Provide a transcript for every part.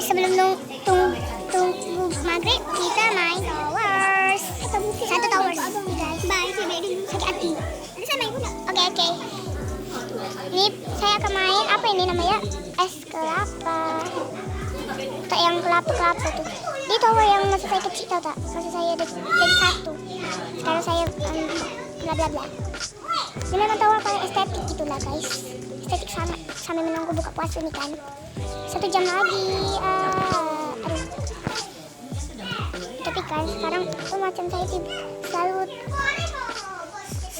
sebelum tunggu maghrib kita main towers. Satu towers guys. Bye, sakit hati. Saya main pula. Oke. Ini saya akan main apa ini namanya? Es kelapa. Tak yang kelapa tuh. Di tower yang masa saya kecil tau tak? Masa saya jadi satu. Sekarang saya bla bla bla. Ini memang tower paling estetik gitulah guys. Estetik sangat sambil menunggu buka puasa nih kan. 1 jam lagi. Aduh. Tapi kan sekarang tuh macam saya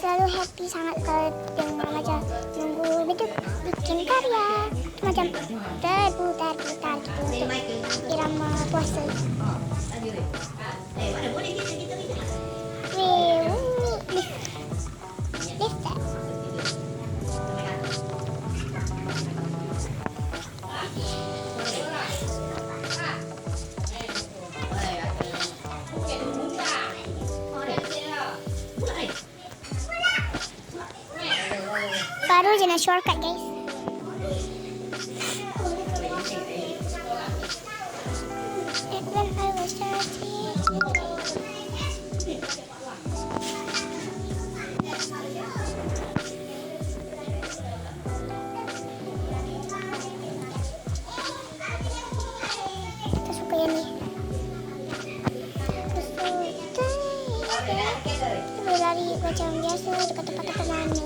selalu happy sangat kalau yang macam nunggu bikin karya. Itu macam terputar gitu untuk irama puasa. Baru je nak shortcut guys. And when I was 30. Kita suka yang ni. Berlari macam biasa dekat tempat-tempat mana.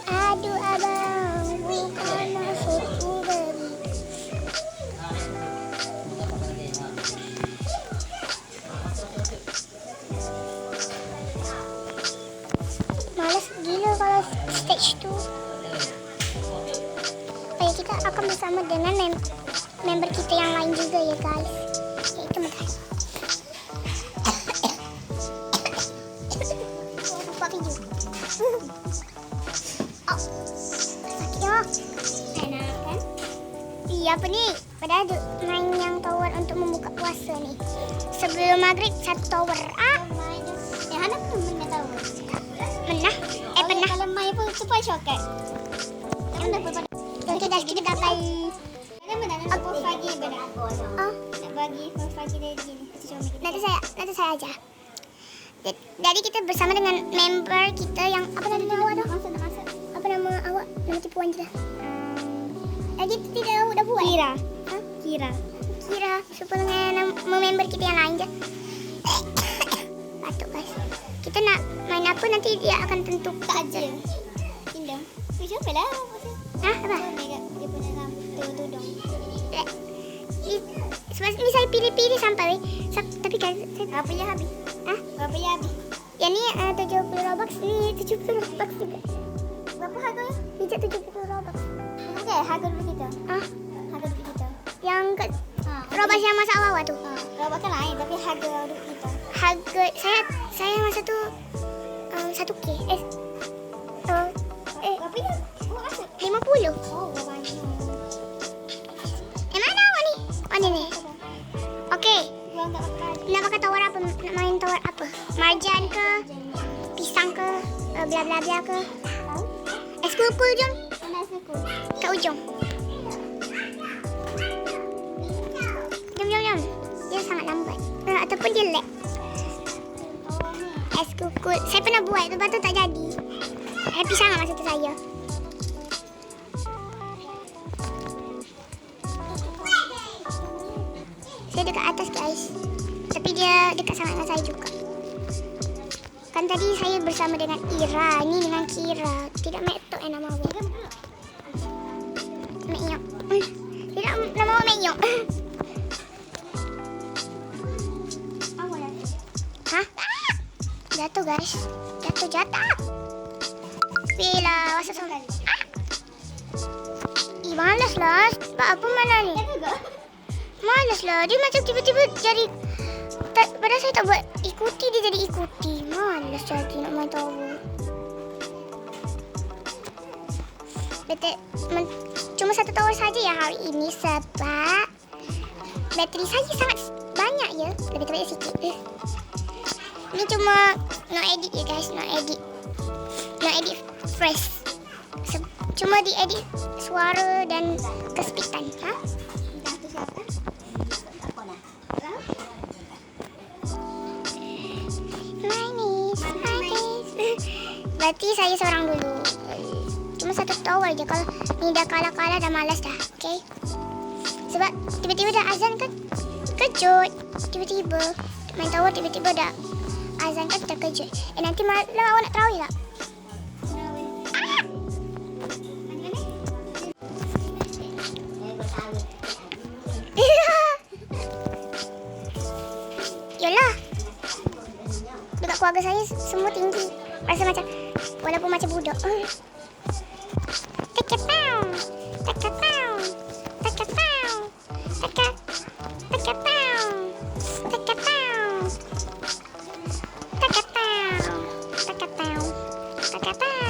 Aduh abang, bukan maksudku begitu. Malas gila kalau stage tu. Supaya kita akan bersama dengan member kita yang lain juga ya guys. Itu makanya. Buat video. Enak kan? Iya apa ni? Padahal main yang tower untuk membuka puasa ni. Sebelum maghrib 1 tower. Hana pun pernah tower. Pernah? Pernah. Kalau main pun super shortcut. Kita dapat. Nak bagi benar. Nak bagi pagi dari sini. Nanti saya aja. Jadi kita bersama dengan member kita yang apa nama awak tu? Apa nama awak? Nama tipuan je dah. Lagi tidak dah buat. Kira. Supaya dengan member kita yang lain je. Batuk guys. Kita nak main apa nanti dia akan tentu tak aja. Indang. Siapa lah? Apa? Dia punya tudung. Sebab ni saya pilih-pilih sampai. Tapi kan apa ya habis? Berapa ya habis? Yang ni 70 Robux. Ni 70 Robux juga. Berapa harganya? Hijab 70 Robux. Okey, harga dulu kita. Harga dulu kita. Yang kat Robux yang masa awal tu. Robux kan lain tapi harga dulu kita. Harga saya masa tu 1K. Berapa ya? 50. Oh, banyak. Mana awak ni? Mana ni? Okey. Nak pakai tower apa? Nak main tower apa? Marjan ke? Pisang ke? Bla bla bla ke? Es kukul jom. Mana es kukul? Kat ujung. Jom. Dia sangat lambat. Ataupun dia lag. Es kukul. Saya pernah buat tu, lepas tu tak jadi. Happy sangat masa tu saya. Saya dekat atas guys. Tapi dia dekat sangat dengan saya juga. Kan tadi saya bersama dengan Ira. Ini dengan Kira. Tidak Metok yang nama awak. Menyok. Tidak nama awak Menyok. Hah? Jatuh guys. Jatuh. Bila masa sama. Malas lah. Sebab apa mana ni? Malas lah. Dia macam tiba-tiba jadi. Padahal saya tak buat ikuti, dia jadi ikuti. Malas jadi nak main tower. Betul. Cuma 1 tower saja ya hari ini sebab bateri saya sangat banyak ya. Lebih terbaik sikit. Ini cuma no edit ya guys. No edit fresh. Cuma diedit suara dan kesepitan. Betty saya seorang dulu. Cuma satu tower je. Kalau ni dah kalah-kalah dah malas dah. Okay. Sebab tiba-tiba dah azan kan. Kejut. Tiba-tiba. Main tower tiba-tiba dah azan kan terkejut. Nanti malam awak nak tarawih tak? Yalah. Dekat keluarga saya semua tinggi. Rasa macam walaupun macam budak. Tekepau. Tekepau. Tekepau. Tekep. Tekepau. Tekepau. Tekepau. Tekepau. Tekepau.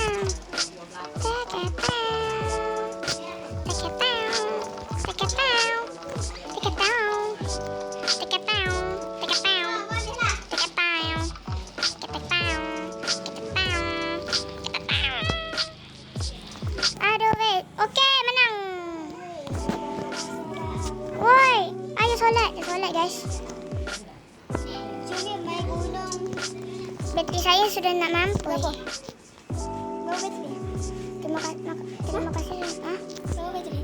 Okey, menang. Woi, ayo solat. Solat, guys. Sini main gunung. Bateri saya sudah nak mampu. Berapa bateri? Terima kasih. Ha? Berapa bateri?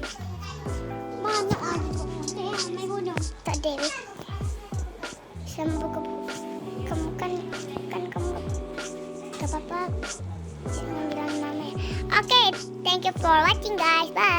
Mana ada main gunung? Tak ada. Sambung kamu kan kamu tak apa-apa. Jangan bilang mama. Okay, thank you for watching, guys. Bye.